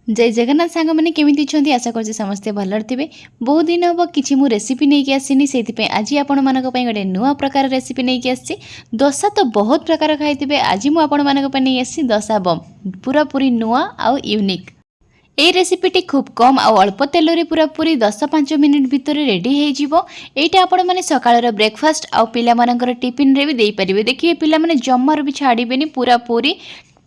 जय जगन्नाथ सांग मैंने केमी अच्छा आशा कर समस्ते भलर थे। बहुत दिन हम कि रेसिपी नहीं आसनी से आज आपण मानी गोटे नुआ प्रकार रेसिपी नहीं आसी। दशा तो बहुत प्रकार खाई आज मुझे नहीं आसी दशा बम पूरा पूरी नुआ आउ यूनिक। ये रेसिपीटी खूब कम आउ अल्प तेल रे पूरा पूरी 10-5 मिनिट भितर रेडी होईटा आपण मैंने सकाळ ब्रेकफास्ट आउ पिला मानकर टिफिन रे भी दे पारिबे। देखिए पिला माने जम्मार भी छाड़बेनी पूरा पूरी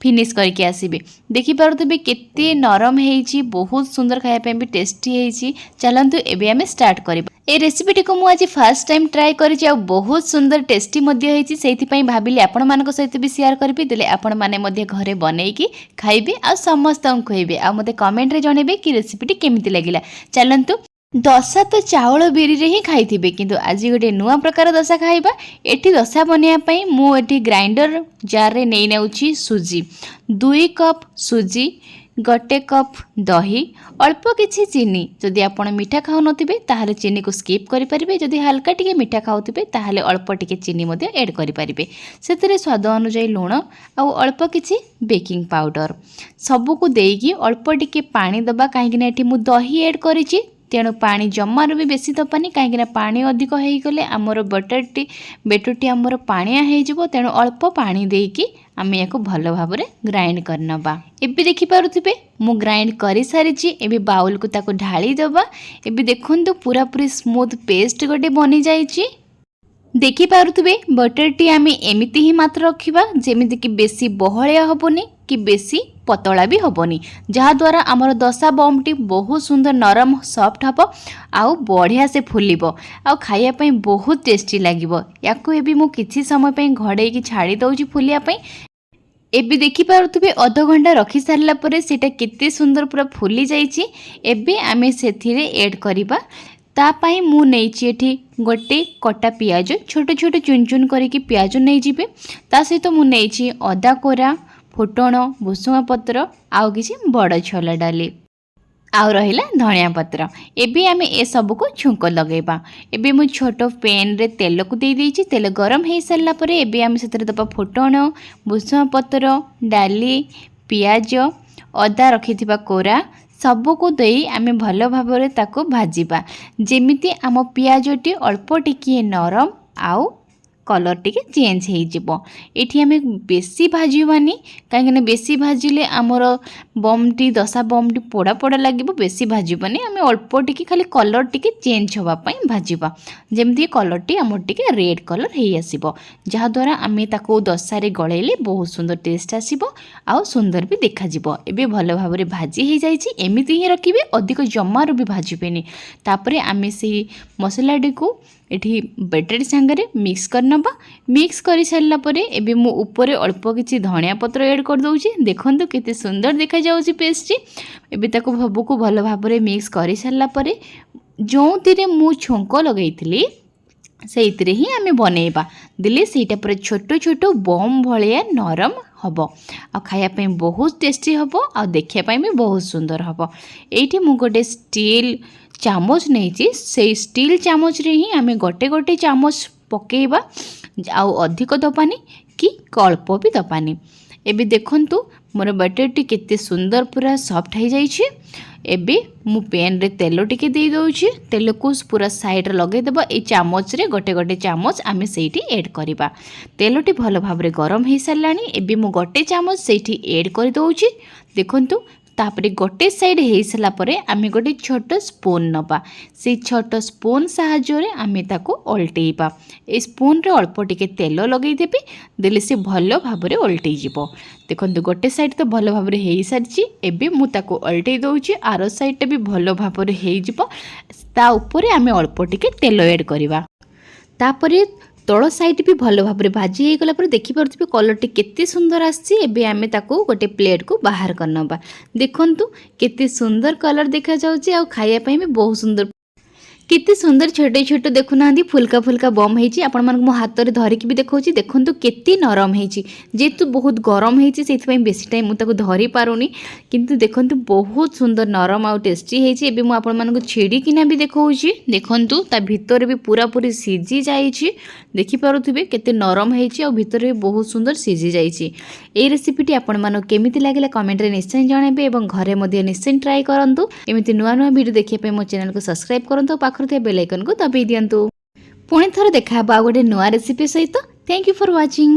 फिनिश करके आसबे। देखि पारुथिबे केते नरम हेइची बहुत सुंदर खाया पे भी टेस्टी हेइची। चलंतु एबे हमें स्टार्ट करबा। ए रेसिपीटी को मु आज फर्स्ट टाइम ट्राई करिछि आ बहुत सुंदर टेस्टी मध्ये हेइची। सेति पई भाबिली आपण मानको सहित भी शेयर करबी देले आपण माने मध्ये घरे बनेइकी खाइबे आ समस्तन खुइबे आ मते कमेंट रे जणेबे कि रेसिपीटी केमिति लागिला। चलंतु दशा तो चाउल बिरी रे ही खाई किंतु आज गोटे नुआ प्रकार दशा खाइबा। एठी दशा बनैया मु एठी ग्राइंडर जार रे नै नेउची सुजी 2 कप सुजी 1 कप दही अल्प किछि चीनी। जदि आपण मीठा खाउ नथिबे ताहाले चीनी को स्किप करि परिबे। जदि हल्का टिके मीठा खाउथिबे ताहाले अल्प टिके चीनी मध्ये ऐड करि परिबे। सेतरे स्वाद अनुसार लूण आ अल्प किछि बेकिंग पाउडर सबु को देइकी अल्प टिके पानी दबा। काहेकि ना एठी मु दही ऐड करिछि तेणु पानी जमार भी बेसी दबानी। कहीं पानी अधिक हो गले आमर बेटरटी आमर पानिया हो तेणु अल्प पानी देकी आम या भल भाव ग्राइंड करनबा। एबे देखि पारुथिबे मु ग्राइंड करि सारिछि। एबे बाउल को ताको ढाली दबा। एबे देखंतु पूरा पूरी स्मूथ पेस्ट गोटे बनी जाइछि। देखि पारुथिबे बटरटी आम एमिति ही मात्र रखिबा जेमिति कि बेसी बहलिया हबोनी कि बेसी पतला भी हबोनी, जहा द्वारा आमर दशा बमटी बहुत सुंदर नरम सॉफ्ट हबो आउ बढ़िया से फुलिबो आउ खाइया पई बहुत टेस्टी लागिबो। याको एबी मु किछि समय पई घडे की छाड़ी दउची फुलिया पई। एबे देखि पारुथिबे आधा घंटा रखी सारला परे सेटा केते सुंदर पूरा फुली जाइछि। एबे आमे सेथिरे ऐड करिबा। तापाई मु नैची एठी गोटे कटा पियाज छोट छोट चुन चुन करके पियाज नहीं जीवे। ता सहित मु नैची अदा कोरा फुटण भुसुंगा पत्र आउ किछि बड़ छोला डाली आउ रहिला धनिया पत्र। एबे आमे ए सब को छुंक लगेबा। एबे मु छोट पैन रे तेल को दे देइछि। तेल गरम हे सारला परे एबे आमे सेतरे दबा फुटण भुसुंगा पत्र डाली पियाज अदा रखिथिबा कोरा सबू को दे आमे भल भाव ताको भाजिबा। जेमिति आम पियाजटी अल्प टिके नरम आउ कलर टिके चेंज हो जिवो। एठी आमे बेसी भाजिबानी काहेकि बेसी भाजिले आमर बमटी दशा बमटी पोड़ा पोड़ा लागिबो। बेसी भाजिबानी आमे अल्प टिके खाली कलर टिके चेंज होबा पई भाजिबा। जेमति कलर टी आमर टिके रेड कलर हे आसीबो, जहा द्वारा आमे ताको दशा रे गळेले बहुत सुंदर टेस्ट आसीबो आउ सुंदर भी देखा जिवो। एबे भल भाव रे भाजी हे जाइछि। एमिति ही रखिबे, अधिक जमारो भी भाजिबेनी। तापरे आमे से मसलाटी को एठी बेटर सांगरे मिक्स करनबा। मिक्स करि सारला परे एबे मु ऊपर अल्प किछि धनिया पत्र ऐड कर दउछि। देखंतु केते सुंदर देखा जाउछि पेस्ट। एबे ताको भबु को भल भाव रे मिक्स करि सारला परे जोंतिरे मु छुंक लगैथिली सेइतिरे ही आमे बनेबा दिले सेटा पर छोट छोट बम भलिया नरम हबो आ खाया पे बहुत टेस्टी हबो आ देखिया पे भी बहुत सुंदर हबो। एठी मु गोटे स्टील चामच नहीं से स्टील चामच रे ही आमे गोटे गोटे चामच पकेबा आउ अधिक दबानी कि अल्प भी दबानी। एबे देखंतु मोर बटरटी केते सुंदर पूरा सॉफ्ट हो जाइछे। एबे मु पैन रे तेल टिके दे दउछि। तेल को पूरा साइड रे लगे देबा। ए चामच रे गोटे गोटे चामच आमे सेठी ऐड करिबा। तेलटी भल भाव रे गरम हे सारलानी। एबे मु गोटे चामच सेठी ऐड कर दउछि। देखंतु तापरे गोटे साइड हो सारा पर आम गोटे छोट स्पून नबा। से छोट स्पून साहाय्य रे आमे ताको ओल्टेइबा। ए स्पून रे अल्प टिके तेल लगई देबे देले से भल भाव रे ओल्टेइ जिवो। देखंतु गोटे साइड तो भल भाव रे हेई सारछि। एबे मु ताको ओल्टेइ दउछि। आरो साइड भी भल भाव रे हेई जिवो। ता ऊपर आमे अल्प टिके तेल ऐड करिबा। तापरे तल साइड भी भल भाव में भाजी हो गला पर देखि पारुथिबे कलरटी केते सुंदर आछि। एबे आमे ताको गोटे प्लेट को बाहर करनबा। देखंतु केते सुंदर कलर देखा जाउछि आ खाया पई भी बहुत सुंदर। केते सुंदर छोटे छोट देखुना फुल्का फुल्का बम होती आपण मानक मो हाथ में धरिकी भी देखा देखु केते नरम होती जेहेतु बहुत गरम होती से बेसी टाइम मुझे धरी पारुनी किंतु देखु बहुत सुंदर नरम आउ टेस्टी होती एबे मु आपण मानक छेड़िकिना भी देखौछि देखंतु ता भितर भी पूरा पूरी सीझी जाइछि देखि पारुथिबे केते नरम होती और भितर भी बहुत सुंदर सीझी जाइछि। ए रेसिपीटी आपण मानक केमिति लागला कमेंट रे निश्चय जणाबे एवं घरे मध्ये निश्चय ट्राई करंतु एमिति नुआ नुआ वीडियो देखिया पे मो चैनल को सब्सक्राइब करंतु पाखर थे बेल आइकन को दबाई दियंतु। पुणी थोर देखा गोटे नुआ रेसिपी सहित। Thank you for watching.